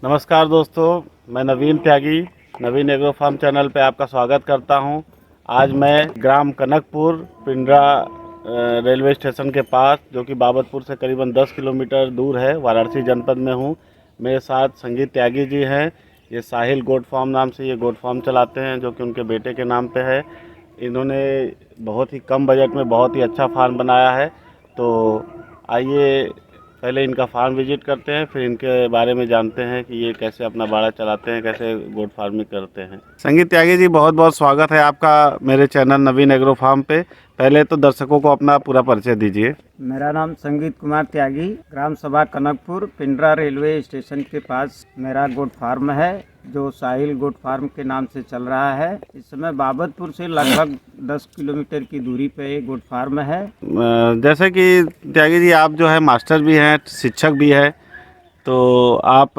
नमस्कार दोस्तों, मैं नवीन त्यागी नवीन एग्रो फार्म चैनल पे आपका स्वागत करता हूं। आज मैं ग्राम कनकपुर पिंडरा रेलवे स्टेशन के पास, जो कि बाबतपुर से करीबन 10 किलोमीटर दूर है, वाराणसी जनपद में हूं। मेरे साथ संगीत त्यागी जी हैं। ये साहिल गोट फार्म नाम से ये गोट फार्म चलाते हैं, जो कि उनके बेटे के नाम पे है। इन्होंने बहुत ही कम बजट में बहुत ही अच्छा फार्म बनाया है। तो आइए पहले इनका फार्म विजिट करते हैं, फिर इनके बारे में जानते हैं कि ये कैसे अपना बाड़ा चलाते हैं, कैसे गोट फार्मिंग करते हैं। संगीत त्यागी जी, बहुत बहुत स्वागत है आपका मेरे चैनल नवीन एग्रो फार्म पे। पहले तो दर्शकों को अपना पूरा परिचय दीजिए। मेरा नाम संगीत कुमार त्यागी, ग्राम सभा कनकपुर पिंडरा रेलवे स्टेशन के पास मेरा गोट फार्म है, जो साहिल गोट फार्म के नाम से चल रहा है। इस समय बाबतपुर से लगभग 10 किलोमीटर की दूरी पे ये गोट फार्म है। जैसे कि त्यागी जी, आप जो है मास्टर भी हैं, शिक्षक भी हैं, तो आप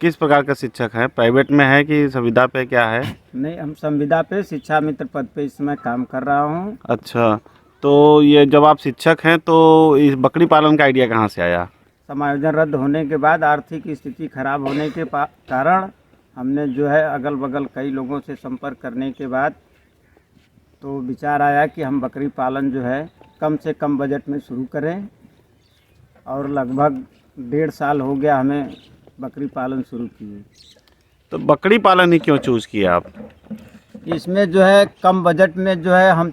किस प्रकार का शिक्षक हैं? प्राइवेट में है कि संविदा पे, क्या है? नहीं, हम संविदा पे शिक्षा मित्र पद पे इस समय काम कर रहा हूँ। अच्छा, तो ये जब आप शिक्षक हैं तो इस बकरी पालन का आइडिया कहाँ से आया? समायोजन रद्द होने के बाद आर्थिक स्थिति खराब होने के कारण हमने जो है अगल बगल कई लोगों से संपर्क करने के बाद तो विचार आया कि हम बकरी पालन जो है कम से कम बजट में शुरू करें, और लगभग 1.5 साल हो गया हमें बकरी पालन शुरू किए। तो बकरी पालन ही क्यों चूज़ किया आप? इसमें जो है कम बजट में जो है हम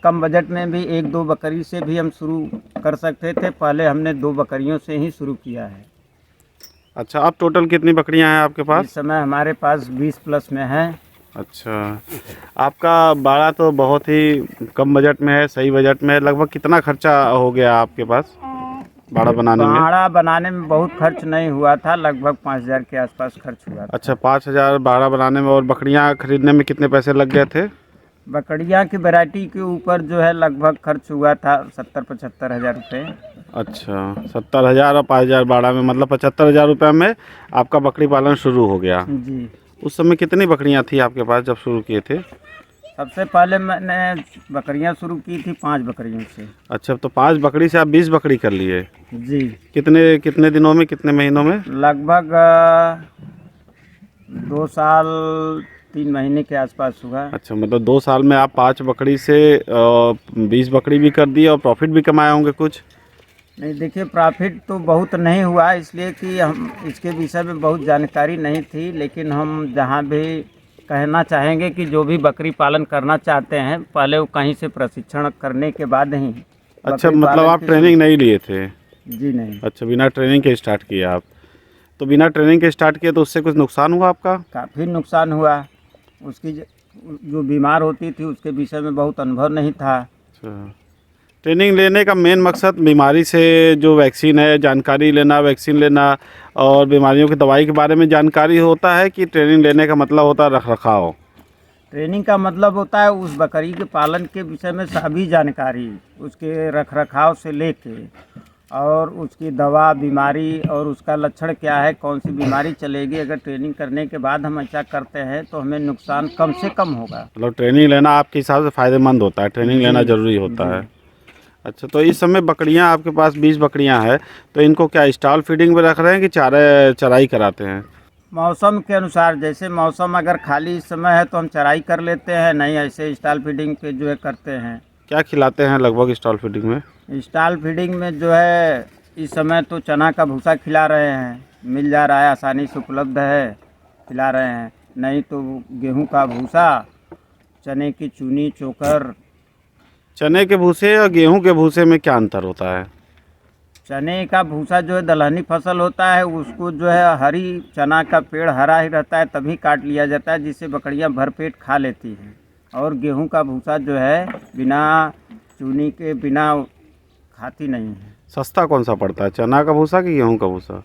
कम बजट में भी 1-2 बकरी से भी हम शुरू कर सकते थे। पहले हमने 2 बकरियों से ही शुरू किया है। अच्छा, अब टोटल कितनी बकरियां हैं आपके पास? इस समय हमारे पास 20 प्लस में है। अच्छा, आपका बाड़ा तो बहुत ही कम बजट में है, सही बजट में है। लगभग कितना खर्चा हो गया आपके पास बाड़ा बनाने में? बाड़ा बनाने में बहुत खर्च नहीं हुआ था, लगभग 5,000 के आसपास खर्च हुआ था। अच्छा, 5,000 बाड़ा बनाने में। और बकरियां खरीदने में कितने पैसे लग गए थे? बकरियां की वैरायटी के ऊपर जो है लगभग खर्च हुआ था 70-75 हज़ार रुपये। अच्छा, 70,000 और 5,000 बाड़ा में, मतलब 75,000 रुपये में आपका बकरी पालन शुरू हो गया। जी। उस समय कितनी बकरियां थी आपके पास जब शुरू किए थे? सबसे पहले मैंने बकरियां शुरू की थी 5 बकरियों से। अच्छा, तो 5 बकरी से आप 20 बकरी कर लिए? जी। कितने कितने दिनों में, कितने महीनों में? लगभग 2 साल 3 महीने के आसपास हुआ। अच्छा, मतलब 2 साल में आप 5 बकरी से 20 बकरी भी कर दिए और प्रॉफिट भी कमाए होंगे कुछ? नहीं, देखिए, प्रॉफिट तो बहुत नहीं हुआ, इसलिए कि हम इसके विषय में बहुत जानकारी नहीं थी। लेकिन हम जहाँ भी कहना चाहेंगे कि जो भी बकरी पालन करना चाहते हैं, पहले वो कहीं से प्रशिक्षण करने के बाद ही। अच्छा, मतलब आप ट्रेनिंग नहीं लिए थे? जी नहीं। अच्छा, बिना ट्रेनिंग के स्टार्ट किए आप? तो बिना ट्रेनिंग के स्टार्ट किए तो उससे कुछ नुकसान हुआ आपका? काफ़ी नुकसान हुआ। उसकी जो बीमार होती थी उसके विषय में बहुत अनुभव नहीं था। अच्छा, ट्रेनिंग लेने का मेन मकसद बीमारी से जो वैक्सीन है, जानकारी लेना, वैक्सीन लेना और बीमारियों की दवाई के बारे में जानकारी होता है, कि ट्रेनिंग लेने का मतलब होता है रख रखाव? ट्रेनिंग का मतलब होता है उस बकरी के पालन के विषय में सभी जानकारी, उसके रख रखाव से लेके और उसकी दवा, बीमारी और उसका लक्षण क्या है, कौन सी बीमारी चलेगी। अगर ट्रेनिंग करने के बाद हम ऐसा करते हैं तो हमें नुकसान कम से कम होगा। मतलब ट्रेनिंग लेना आपके हिसाब से फ़ायदेमंद होता है, ट्रेनिंग लेना ज़रूरी होता है। अच्छा, तो इस समय बकरियां आपके पास 20 बकरियां हैं, तो इनको क्या स्टॉल फीडिंग में रख रहे हैं कि चराई कराते हैं? मौसम के अनुसार, जैसे मौसम अगर खाली इस समय है तो हम चराई कर लेते हैं, नहीं ऐसे स्टॉल फीडिंग पे जो है करते हैं। क्या खिलाते हैं लगभग स्टॉल फीडिंग में? स्टॉल फीडिंग में जो है इस समय तो चना का भूसा खिला रहे हैं, मिल जा रहा है, आसानी से उपलब्ध है, खिला रहे हैं। नहीं तो गेहूं का भूसा, चने की चूनी, चोकर। चने के भूसे और गेहूं के भूसे में क्या अंतर होता है? चने का भूसा जो है दलहनी फसल होता है, उसको जो है हरी चना का पेड़ हरा ही रहता है तभी काट लिया जाता है, जिससे बकरियां भरपेट खा लेती हैं। और गेहूं का भूसा जो है बिना चूनी के बिना खाती नहीं है। सस्ता कौन सा पड़ता है, चना का भूसा कि गेहूं का भूसा?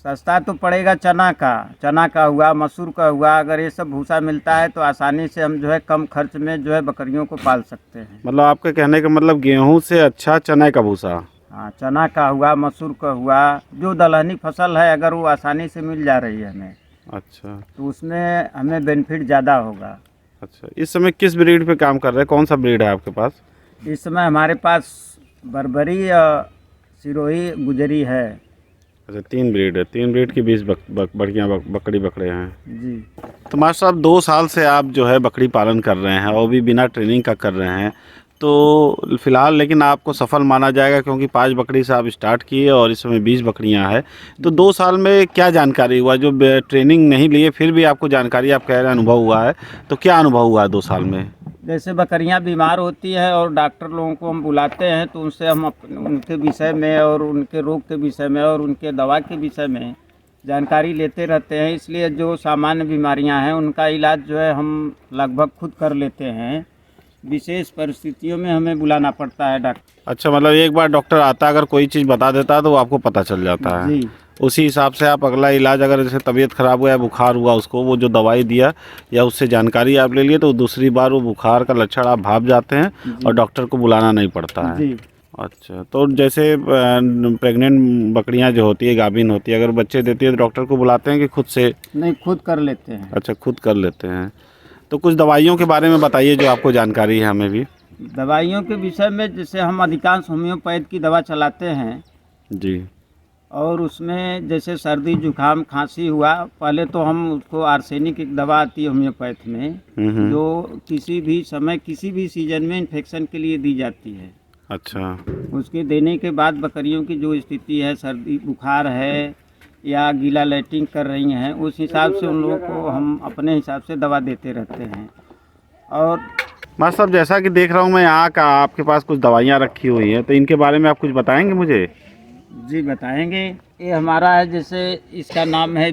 सस्ता तो पड़ेगा चना का हुआ, मसूर का हुआ। अगर ये सब भूसा मिलता है तो आसानी से हम जो है कम खर्च में जो है बकरियों को पाल सकते हैं। मतलब आपके कहने का मतलब गेहूं से अच्छा चने का भूसा? हाँ, चना का हुआ, मसूर का हुआ, जो दलहनी फसल है अगर वो आसानी से मिल जा रही है हमें, अच्छा। तो उसमें हमें बेनिफिट ज़्यादा होगा। अच्छा, इस समय किस ब्रीड पे काम कर रहे हैं, कौन सा ब्रीड है आपके पास? इस समय हमारे पास बर्बरी, सिरोही, गुजरी है। अच्छा 3 ब्रीड है, 3 ब्रीड की 20 बढ़िया बकरी बकरे हैं जी। तो मास्टर साहब 2 साल से आप जो है बकरी पालन कर रहे हैं और भी बिना ट्रेनिंग का कर रहे हैं, तो फिलहाल लेकिन आपको सफल माना जाएगा क्योंकि 5 बकरी से आप स्टार्ट किए और इस समय 20 बकरियां हैं। तो 2 साल में क्या जानकारी हुआ जो ट्रेनिंग नहीं लिए फिर भी आपको जानकारी आप कह रहे हैं अनुभव हुआ है, तो क्या अनुभव हुआ है 2 साल में? जैसे बकरियां बीमार होती है और डॉक्टर लोगों को हम बुलाते हैं तो उनसे हम उनके विषय में और उनके रोग के विषय में और उनके दवा के विषय में जानकारी लेते रहते हैं। इसलिए जो सामान्य बीमारियां हैं उनका इलाज जो है हम लगभग खुद कर लेते हैं। विशेष परिस्थितियों में हमें बुलाना पड़ता है डॉक्टर। अच्छा, मतलब एक बार डॉक्टर आता अगर कोई चीज़ बता देता है तो वो आपको पता चल जाता है। जी। उसी हिसाब से आप अगला इलाज, अगर जैसे तबीयत ख़राब हुआ या बुखार हुआ उसको वो जो दवाई दिया या उससे जानकारी आप ले लिए तो दूसरी बार वो बुखार का लक्षण आप भाप जाते हैं और डॉक्टर को बुलाना नहीं पड़ता है। जी। अच्छा, तो जैसे प्रेग्नेंट बकरियां जो होती है, गाभिन होती है, अगर बच्चे देती है तो डॉक्टर को बुलाते हैं कि खुद से? नहीं, खुद कर लेते हैं। अच्छा, खुद कर लेते हैं। तो कुछ दवाइयों के बारे में बताइए जो आपको जानकारी है हमें भी। दवाइयों के विषय में जैसे हम अधिकांश होम्योपैथ की दवा चलाते हैं जी। और उसमें जैसे सर्दी जुकाम खांसी हुआ, पहले तो हम उसको आर्सेनिक एक दवा आती है होम्योपैथ में, जो किसी भी समय किसी भी सीजन में इन्फेक्शन के लिए दी जाती है। अच्छा। उसके देने के बाद बकरियों की जो स्थिति है, सर्दी बुखार है या गीला लैट्रिन कर रही हैं, उस हिसाब से उन लोगों को हम अपने हिसाब से दवा देते रहते हैं। और मास्टर साहब, जैसा कि देख रहा हूँ मैं यहाँ का आपके पास कुछ दवाइयाँ रखी हुई हैं, तो इनके बारे में आप कुछ बताएंगे मुझे? जी बताएंगे। ये हमारा है, जैसे इसका नाम है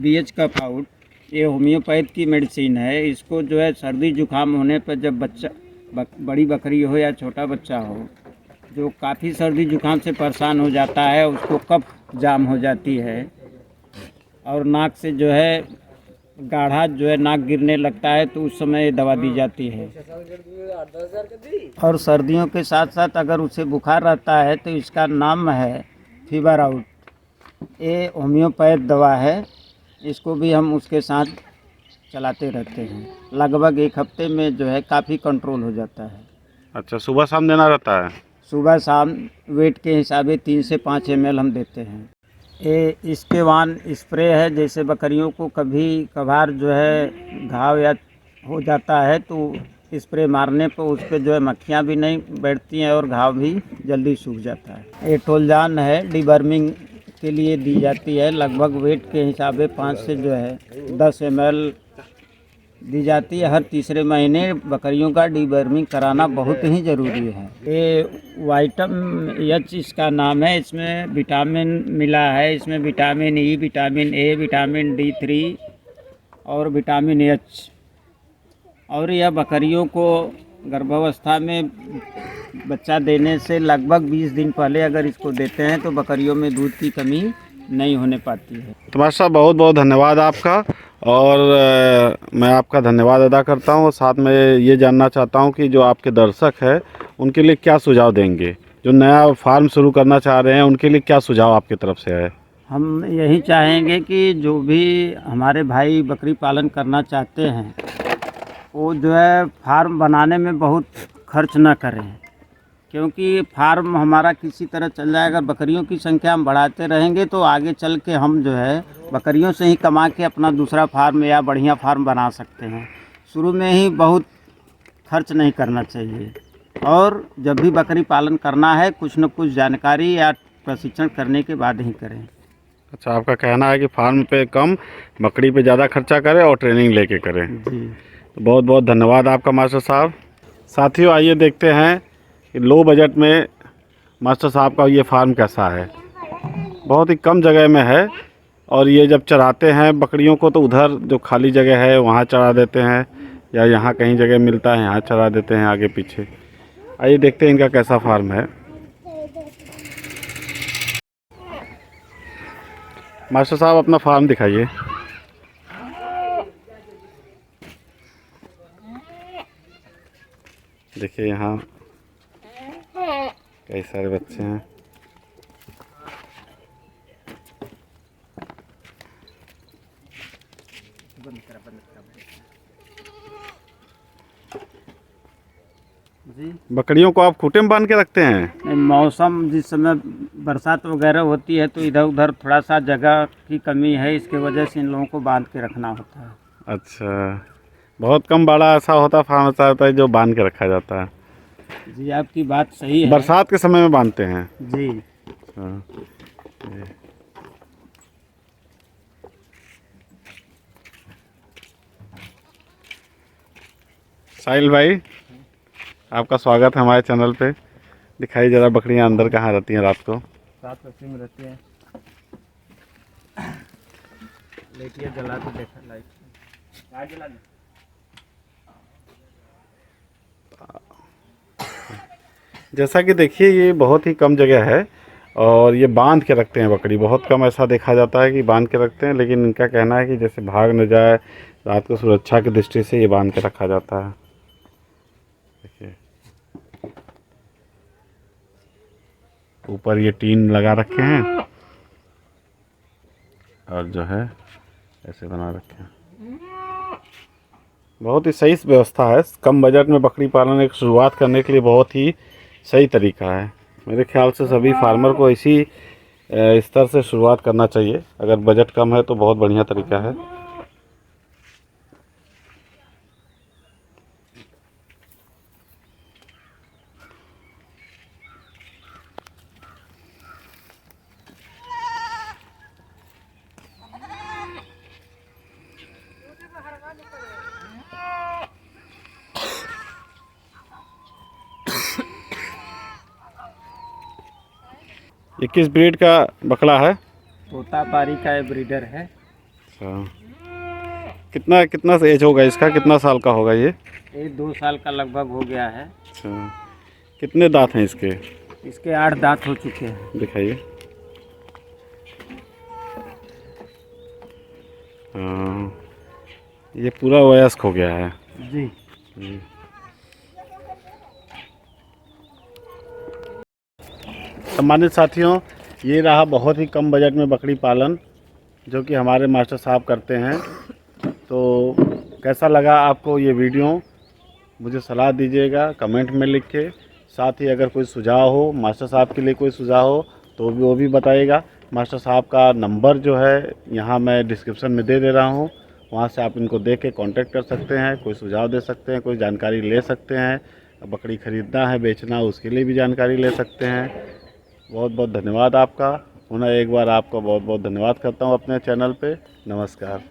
BH का पाउड। ये होम्योपैथ की मेडिसिन है। इसको जो है सर्दी जुकाम होने पर, जब बच्चा बड़ी बकरी हो या छोटा बच्चा हो जो काफ़ी सर्दी जुकाम से परेशान हो जाता है, उसको कफ जाम हो जाती है और नाक से जो है गाढ़ा जो है नाक गिरने लगता है, तो उस समय ये दवा दी जाती है। और सर्दियों के साथ साथ अगर उसे बुखार रहता है तो इसका नाम है फीवर आउट। ये होम्योपैथ दवा है, इसको भी हम उसके साथ चलाते रहते हैं। लगभग 1 हफ्ते में जो है काफ़ी कंट्रोल हो जाता है। अच्छा, सुबह शाम देना रहता है? सुबह शाम वेट के हिसाब से 3 से 5 ml हम देते हैं। ये इसके वान स्प्रे है, जैसे बकरियों को कभी कभार जो है घाव या हो जाता है तो स्प्रे मारने पर उस पर जो है मक्खियाँ भी नहीं बैठती हैं और घाव भी जल्दी सूख जाता है। ये टोलजान है, डिवर्मिंग के लिए दी जाती है। लगभग वेट के हिसाब से 5 से जो है 10 ml दी जाती है। हर तीसरे महीने बकरियों का डिवर्मिंग कराना बहुत ही ज़रूरी है। ये विटामिन H इसका नाम है। इसमें विटामिन मिला है। इसमें vitamin E, vitamin A, vitamin D3 और विटामिन H। और यह बकरियों को गर्भावस्था में बच्चा देने से लगभग 20 दिन पहले अगर इसको देते हैं तो बकरियों में दूध की कमी नहीं होने पाती है। तो मास्टर साहब, बहुत बहुत धन्यवाद आपका। और मैं आपका धन्यवाद अदा करता हूँ और साथ में ये जानना चाहता हूँ कि जो आपके दर्शक हैं उनके लिए क्या सुझाव देंगे, जो नया फार्म शुरू करना चाह रहे हैं उनके लिए क्या सुझाव आपकी तरफ से है? हम यही चाहेंगे कि जो भी हमारे भाई बकरी पालन करना चाहते हैं वो जो है फार्म बनाने में बहुत खर्च ना करें, क्योंकि फार्म हमारा किसी तरह चल जाएगा। बकरियों की संख्या हम बढ़ाते रहेंगे तो आगे चल के हम जो है बकरियों से ही कमा के अपना दूसरा फार्म या बढ़िया फार्म बना सकते हैं। शुरू में ही बहुत खर्च नहीं करना चाहिए और जब भी बकरी पालन करना है कुछ न कुछ जानकारी या प्रशिक्षण करने के बाद ही करें। अच्छा, आपका कहना है कि फार्म पे कम, बकरी पे ज़्यादा खर्चा करें और ट्रेनिंग लेके करें। जी, तो बहुत बहुत धन्यवाद आपका मास्टर साहब। साथियों, आइए देखते हैं कि लो बजट में मास्टर साहब का ये फार्म कैसा है। बहुत ही कम जगह में है और ये जब चराते हैं बकरियों को तो उधर जो खाली जगह है वहाँ चरा देते हैं या यहाँ कहीं जगह मिलता है यहाँ चरा देते हैं आगे पीछे। आइए देखते हैं इनका कैसा फार्म है। मास्टर साहब, अपना फार्म दिखाइए। देखिए यहाँ कई सारे बच्चे हैं। जी, बकरियों को आप खूंटे में बांध के रखते हैं? मौसम जिस समय बरसात वगैरह होती है तो इधर उधर थोड़ा सा जगह की कमी है, इसके वजह से इन लोगों को बांध के रखना होता है। अच्छा, बहुत कम बड़ा ऐसा होता फार्म ऐसा होता है जो बांध के रखा जाता है। जी आपकी बात सही है। बरसात के समय में बांधते हैं। जी। हाँ, जी। साहिल भाई, आपका स्वागत है हमारे चैनल पे। दिखाइए जरा बकरियां अंदर कहाँ रहती हैं रात को। रात बस्ती में रहती है। लेटिए जला के देखा लाइट जला दे। जैसा कि देखिए ये बहुत ही कम जगह है और ये बांध के रखते हैं बकरी। बहुत कम ऐसा देखा जाता है कि बांध के रखते हैं, लेकिन इनका कहना है कि जैसे भाग न जाए, रात को सुरक्षा की दृष्टि से ये बांध के रखा जाता है। देखिए ऊपर ये टीन लगा रखे हैं और जो है ऐसे बना रखे हैं। बहुत ही सही व्यवस्था है। कम बजट में बकरी पालन एक शुरुआत करने के लिए बहुत ही सही तरीका है। मेरे ख्याल से सभी फार्मर को इसी स्तर से शुरुआत करना चाहिए। अगर बजट कम है तो बहुत बढ़िया तरीका है। ये किस ब्रीड का बकला है? तोतापारी का ब्रीडर है। अच्छा, कितना कितना एज होगा इसका? कितना साल का होगा ये? 2 साल का लगभग हो गया है। अच्छा, कितने दांत हैं इसके? इसके 8 दांत हो चुके हैं। दिखाइए। हाँ, ये पूरा वयस्क हो गया है। जी। सम्मानित साथियों, ये रहा बहुत ही कम बजट में बकरी पालन जो कि हमारे मास्टर साहब करते हैं। तो कैसा लगा आपको ये वीडियो? मुझे सलाह दीजिएगा कमेंट में लिख के। साथ ही अगर कोई सुझाव हो, मास्टर साहब के लिए कोई सुझाव हो तो वो भी बताइएगा। मास्टर साहब का नंबर जो है यहाँ मैं डिस्क्रिप्शन में दे रहा हूँ, वहाँ से आप इनको देख के कांटेक्ट कर सकते हैं, कोई सुझाव दे सकते हैं, कोई जानकारी ले सकते हैं। बकरी ख़रीदना है, बेचना, उसके लिए भी जानकारी ले सकते हैं। बहुत बहुत धन्यवाद आपका। पुनः एक बार आपका बहुत बहुत धन्यवाद करता हूँ अपने चैनल पे। नमस्कार।